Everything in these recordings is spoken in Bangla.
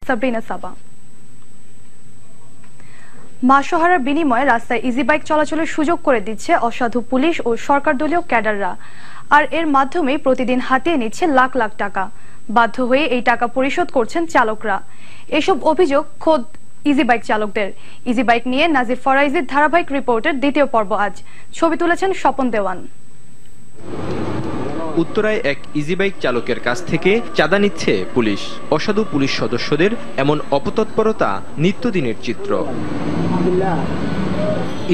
সাবরিনা সাবা। মাসোহারার বিনিময়ে রাস্তায় ইজি বাইক চলাচলের সুযোগ করে দিচ্ছে অসাধু পুলিশ ও সরকার দলীয় ক্যাডাররা, আর এর মাধ্যমে প্রতিদিন হাতিয়ে নিচ্ছে লাখ লাখ টাকা। বাধ্য হয়ে এই টাকা পরিশোধ করছেন চালকরা। এসব অভিযোগ খোদ ইজি বাইক চালকদের। ইজি বাইক নিয়ে নাজির ফরাইজির ধারাবাহিক রিপোর্টের দ্বিতীয় পর্ব আজ। ছবি তুলেছেন স্বপন দেওয়ান। উত্তরায় এক ইজি বাইক চালকের কাছ থেকে চাঁদা নিচ্ছে পুলিশ। অসাধু পুলিশ সদস্যদের এমন অপতৎপরতা নিত্যদিনের চিত্র।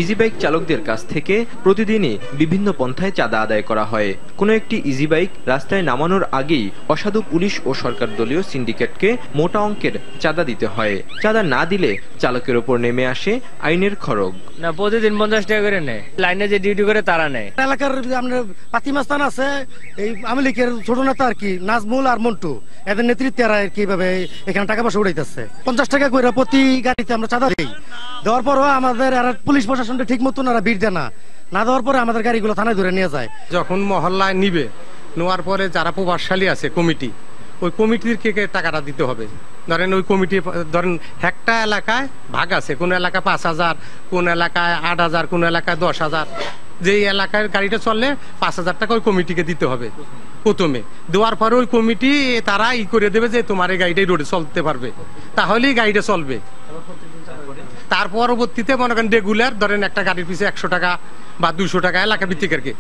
ইজি বাইক চালকদের কাছ থেকে প্রতিদিনই বিভিন্ন পন্থায় চাঁদা আদায় করা হয়। কোনো একটি ইজি বাইক রাস্তায় নামানোর আগেই অসাধু পুলিশ ও সরকার দলীয় সিন্ডিকেটকে মোটা অঙ্কের চাঁদা দিতে হয়। চাঁদা না দিলে চালকের ওপর নেমে আসে আইনের খড়গ। না, প্রতিদিন 50 টাকা করে নেয়। লাইনে যে ডিউটি করে তারা নেয়। এলাকার আমরা পাতিমাস্তান আছে, এই আওয়ামী লীগের ছোট নেতা আর কি নাজমুল আর মন্টু, এদের নেতৃত্বে আর কিভাবে এখানে টাকা পয়সা উঠাইতেছে। 50 টাকা করে প্রতি গাড়িতে আমরা চাঁদা দিই। দেওয়ার পরও আমাদের পুলিশ প্রশাসনটা ঠিক মতো ওরা ভিড় দেয় না দেওয়ার পরে আমাদের গাড়িগুলো থানায় ধরে নিয়ে যায়। যখন মহল্লায় নিবে, নেওয়ার পরে যারা প্রভাবশালী আছে কমিটি, ওই কমিটির কে টাকাটা দিতে হবে। ধরেন ওই কমিটি ধরেন একটা এলাকায় ভাগ আছে, কোন এলাকায় 5000, কোন এলাকায় 8000, কোন এলাকায় 10000। যেই এলাকার গাড়িটা চললে 5000 টাকা ওই কমিটিকে দিতে হবে প্রথমে। দেওয়ার পরে ওই কমিটি তারা করে দেবে যে তোমার এই গাড়িটাই রোডে চলতে পারবে, তাহলেই গাড়িটা চলবে। তার পরবর্তীতে মনে করেন রেগুলার ধরেন একটা গাড়ির পিছনে 100 টাকা বা 200 টাকা এলাকা ভিত্তিক আর কি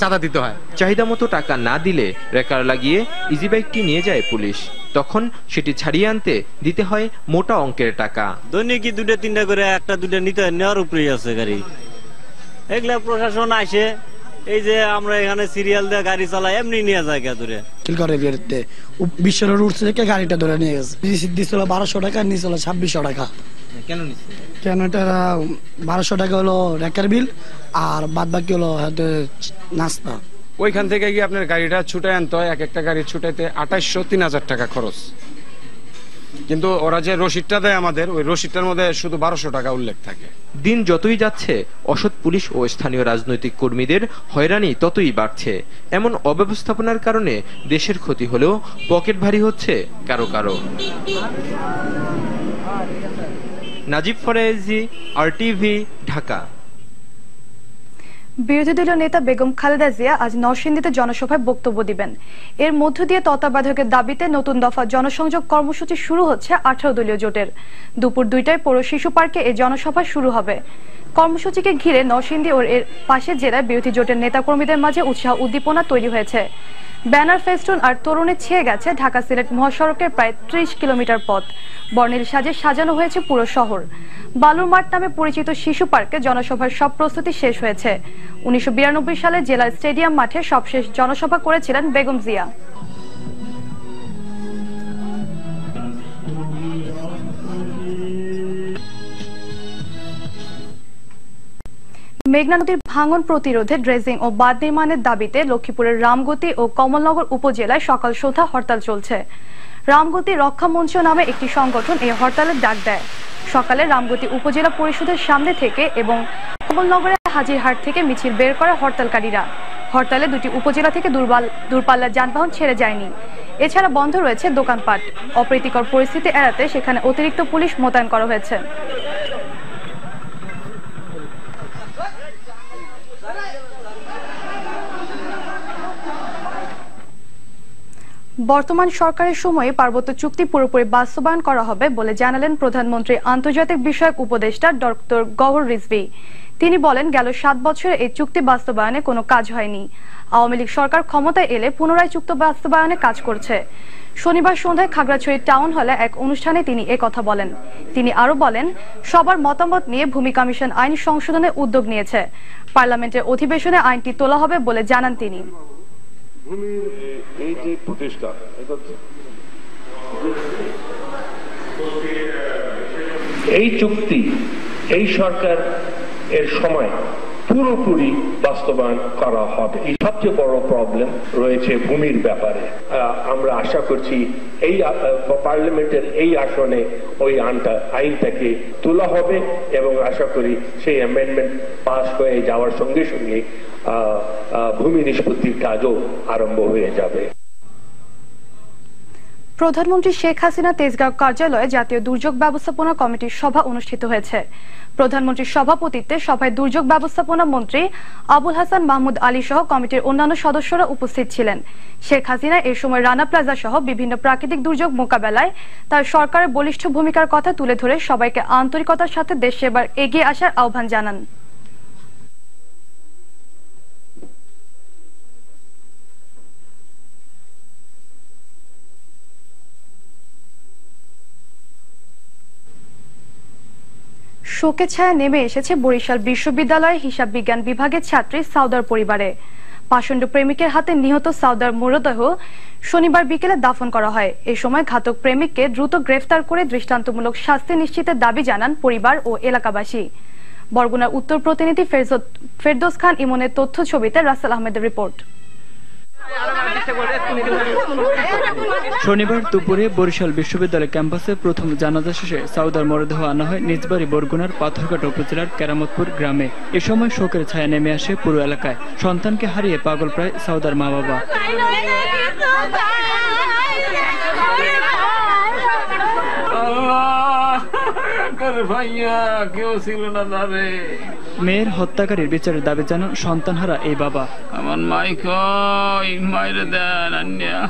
চাঁদা দিতে হয়। চাহিদা মতো টাকা না দিলে রেকার লাগিয়ে ইজি বাইকটি নিয়ে যায় পুলিশ। তখন সেটি ছাড়িয়ে আনতে দিতে হয় মোটা অঙ্কের টাকা। দৈনিক 2-3টা করে একটা দুটা নিতে নেওয়ার উপরেই আছে গাড়ি। এগুলা প্রশাসন আসে, এই যে আমরা এখানে সিরিয়াল দিয়ে গাড়ি চালাই, এমনি নিয়ে যায় ধরে বিশ্বের উঠছে থেকে গাড়িটা ধরে নিয়ে গেছে। দিছিল 1200 টাকা, নিয়েছিল 2600 টাকা। কেন এটা 1200 টাকা হলো রেকার বিল, আর বাদ বাকি হলো হয়তো নাস্তা। ওইখান থেকে গিয়ে আপনার গাড়িটা ছুটাই আনতে হয়। এক একটা গাড়ি ছুটাইতে 2800-3000 টাকা খরচ। কিন্তু ওরা যে রসিদটা দেয় আমাদের, ওই রসিদটার মধ্যে শুধু 1200 টাকা উল্লেখ থাকে। দিন যতই যাচ্ছে অসৎ পুলিশ ও স্থানীয় রাজনৈতিক কর্মীদের হয়রানি ততই বাড়ছে। এমন অব্যবস্থাপনার কারণে দেশের ক্ষতি হলেও পকেট ভারী হচ্ছে কারো কারো। নাজিব ফরাইজি, RTV, ঢাকা। বিরোধী দলীয় নেতা বেগম খালেদা জিয়া আজ নরসিংদীতে জনসভায় বক্তব্য দিবেন। এর মধ্য দিয়ে তত্ত্বাবধায়কের দাবিতে নতুন দফা জনসংযোগ কর্মসূচি শুরু হচ্ছে 18 দলীয় জোটের। দুপুর 2টায় পৌর শিশু পার্কে এই জনসভা শুরু হবে। কর্মসূচিকে ঘিরে নরসিংদী ও এর পাশের জেলায় বিরোধী জোটের নেতাকর্মীদের মাঝে উৎসাহ উদ্দীপনা তৈরি হয়েছে। ব্যানার, ফেস্টুন আর তরুণে ছেয়ে গেছে ঢাকা সিলেট মহাসড়কের প্রায় 30 কিলোমিটার পথ। বর্ণিল সাজে সাজানো হয়েছে পুরো শহর। বালুর মাঠ নামে পরিচিত শিশু পার্কে জনসভার সব প্রস্তুতি শেষ হয়েছে। 1992 সালে জেলার স্টেডিয়াম মাঠে সবশেষ জনসভা করেছিলেন বেগম জিয়া। মেঘনা নদীর ভাঙন প্রতিরোধে ড্রেজিং ও বাঁধ নির্মাণের দাবিতে লক্ষ্মীপুরের রামগতি ও কমলনগর উপজেলায় সকাল সন্ধ্যা হরতাল চলছে। রামগতি রক্ষা মঞ্চ নামে একটি সংগঠন এই হরতালের ডাক দেয়। সকালে রামগতি উপজেলা পরিষদের সামনে থেকে এবং কমলনগরের হাজিরহাট থেকে মিছিল বের করে হরতালকারীরা। হরতালে দুটি উপজেলা থেকে দূরপাল্লার যানবাহন ছেড়ে যায়নি। এছাড়া বন্ধ রয়েছে দোকানপাট। অপ্রীতিকর পরিস্থিতি এড়াতে সেখানে অতিরিক্ত পুলিশ মোতায়েন করা হয়েছে। বর্তমান সরকারের সময়ে পার্বত্য চুক্তি পুরোপুরি বাস্তবায়ন করা হবে বলে জানালেন প্রধানমন্ত্রী আন্তর্জাতিক বিষয়ক উপদেষ্টা ডক্টর গওহর রিজভী। তিনি বলেন, গেল 7 বছরে এই চুক্তি বাস্তবায়নে কোনো কাজ হয়নি। আওয়ামী লীগ সরকার ক্ষমতায় এলে পুনরায় চুক্তি বাস্তবায়নে কাজ করছে। শনিবার সন্ধ্যায় খাগড়াছড়ি টাউন হলে এক অনুষ্ঠানে তিনি একথা বলেন। তিনি আরো বলেন, সবার মতামত নিয়ে ভূমি কমিশন আইন সংশোধনের উদ্যোগ নিয়েছে। পার্লামেন্টের অধিবেশনে আইনটি তোলা হবে বলে জানান তিনি। এই যে প্রতিষ্ঠা, এই চুক্তি এই সরকার এর সময় পুরোপুরি বাস্তবায়ন করা হবে। এই সবচেয়ে বড় প্রবলেম রয়েছে ভূমির ব্যাপারে। আমরা আশা করছি এই পার্লামেন্টের এই আসনে ওই আইনটাকে তোলা হবে এবং আশা করি সেই অ্যামেন্ডমেন্ট পাস হয়ে যাওয়ার সঙ্গে সঙ্গে ভূমি নিষ্পত্তির কাজও আরম্ভ হয়ে যাবে। প্রধানমন্ত্রী শেখ হাসিনা তেজগাঁও কার্যালয়ে জাতীয় দুর্যোগ ব্যবস্থাপনা কমিটির সভা অনুষ্ঠিত হয়েছে। প্রধানমন্ত্রীর সভাপতিত্বে সভায় দুর্যোগ ব্যবস্থাপনা মন্ত্রী আবুল হাসান মাহমুদ আলী সহ কমিটির অন্যান্য সদস্যরা উপস্থিত ছিলেন। শেখ হাসিনা এ সময় রানা প্লাজা সহ বিভিন্ন প্রাকৃতিক দুর্যোগ মোকাবেলায় তার সরকারের বলিষ্ঠ ভূমিকার কথা তুলে ধরে সবাইকে আন্তরিকতার সাথে দেশ সেবার এগিয়ে আসার আহ্বান জানান। শোকের ছায়া নেমে এসেছে বরিশাল বিশ্ববিদ্যালয়ের হিসাব বিজ্ঞান বিভাগের ছাত্রী সাউদার পরিবারে। পাষণ্ড প্রেমিকের হাতে নিহত সাউদার মরদেহ শনিবার বিকেলে দাফন করা হয়। এই সময় ঘাতক প্রেমিককে দ্রুত গ্রেফতার করে দৃষ্টান্তমূলক শাস্তি নিশ্চিতের দাবি জানান পরিবার ও এলাকাবাসী। বরগুনার উত্তর প্রতিনিধি ফেরদৌস খান ইমনের তথ্য ছবিতে রাসেল আহমেদের রিপোর্ট। শনিবার দুপুরে বরিশাল বিশ্ববিদ্যালয় ক্যাম্পাসে প্রথম জানাজা শেষে সাউদার মরদেহ আনা হয় নিজ বাড়ি বরগুনার পাথরঘাটা উপজেলার কেরামতপুর গ্রামে। এ সময় শোকের ছায়া নেমে আসে পুরো এলাকায়। সন্তানকে হারিয়ে পাগল প্রায় সাউদার মা বাবা। মেয়ের হত্যাকারীর বিচারের দাবি জানান সন্তানহারা এই বাবা। আমার মায়ের দেন,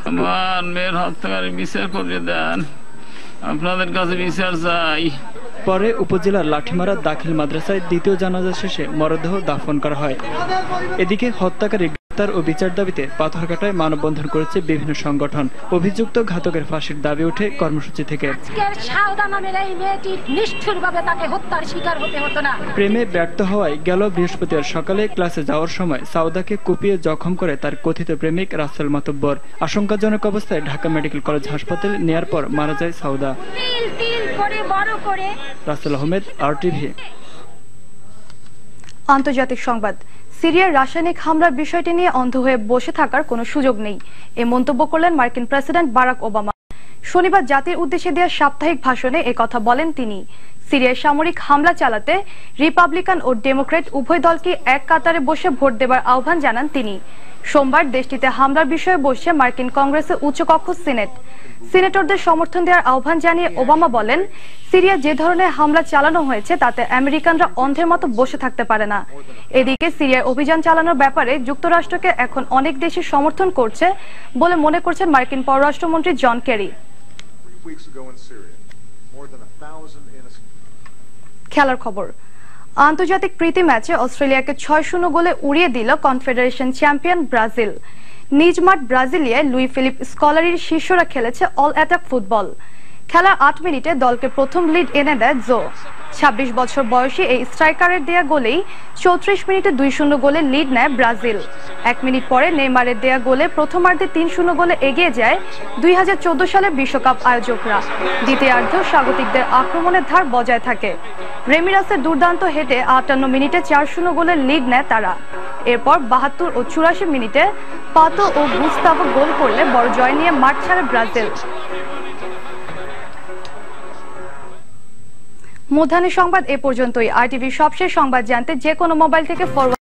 আমার মেয়ের হত্যাকারীর বিচার করে দেন, আপনাদের কাছে বিচার চাই। পরে উপজেলার লাঠিমারা দাখিল মাদ্রাসায় দ্বিতীয় জানাজা শেষে মরদেহ দাফন করা হয়। এদিকে হত্যাকারী গ্রেফতার ও বিচার দাবিতে পাথরঘাটায় মানববন্ধন করেছে বিভিন্ন সংগঠন। অভিযুক্ত ঘাতকের ফাঁসির দাবি ওঠে কর্মসূচি থেকে। প্রেমে ব্যর্থ হওয়ায় গেল বৃহস্পতিবার সকালে ক্লাসে যাওয়ার সময় সাউদাকে কুপিয়ে জখম করে তার কথিত প্রেমিক রাসেল মাতব্বর। আশঙ্কাজনক অবস্থায় ঢাকা মেডিকেল কলেজ হাসপাতালে নেয়ার পর মারা যায় সাউদা। রাসেল আহমেদ, RTV। আন্তর্জাতিক সংবাদ। সিরিয়ার রাসায়নিক হামলার বিষয়টি নিয়ে অন্ধ হয়ে বসে থাকার কোনো সুযোগ নেই, এ মন্তব্য করলেন মার্কিন প্রেসিডেন্ট বারাক ওবামা। শনিবার জাতির উদ্দেশ্যে দেওয়া সাপ্তাহিক ভাষণে একথা বলেন তিনি। সিরিয়ায় সামরিক হামলা চালাতে রিপাবলিকান ও ডেমোক্রেট উভয় দলকে এক কাতারে বসে ভোট দেবার আহ্বান জানান তিনি। সোমবার দেশটিতে হামলার বিষয়ে বসছে মার্কিন কংগ্রেসের উচ্চকক্ষ সিনেট। সিনেটরদের সমর্থন দেওয়ার আহ্বান জানিয়ে ওবামা বলেন, সিরিয়া যে ধরনের হামলা চালানো হয়েছে তাতে আমেরিকানরা অন্ধের মতো বসে থাকতে পারে না। এদিকে সিরিয়ায় অভিযান চালানোর ব্যাপারে যুক্তরাষ্ট্রকে এখন অনেক দেশই সমর্থন করছে বলে মনে করছেন মার্কিন পররাষ্ট্রমন্ত্রী জন কেরি। খেলার খবর। আন্তর্জাতিক প্রীতি ম্যাচে অস্ট্রেলিয়াকে 6-0 গোলে উড়িয়ে দিল কনফেডারেশন চ্যাম্পিয়ন ব্রাজিল। নিজ মাঠ ব্রাজিলিয়ায় লুই ফিলিপ স্কলারির শিষ্যরা খেলেছে অল অ্যাটাক ফুটবল। খেলার 8 মিনিটে দলকে প্রথম লিড এনে দেয় জো। 26 বছর বয়সী এই স্ট্রাইকারের দেয়া গোলেই 34 মিনিটে 2-0 গোলে লিড নেয় ব্রাজিল। 1 মিনিট পরে নেইমারের দেয়া গোলে প্রথমার্ধে 3-0 গোলে এগিয়ে যায় 2014 সালের বিশ্বকাপ আয়োজকরা। দ্বিতীয়ার্ধে স্বাগতিকদের আক্রমণের ধার বজায় থাকে। রেমিরাসের দুর্দান্ত হেডে 58 মিনিটে 4-0 গোলে লিড নেয় তারা। এরপর 72 ও 84 মিনিটে পাতো ও গুস্তাভো গোল করলে বড় জয় নিয়ে মাঠ ছাড়ে ব্রাজিল। মধ্যাহ্নের সংবাদ এ পর্যন্তই। RTV সবশেষ সংবাদ জানতে যে কোনো মোবাইল থেকে ফরওয়ার্ড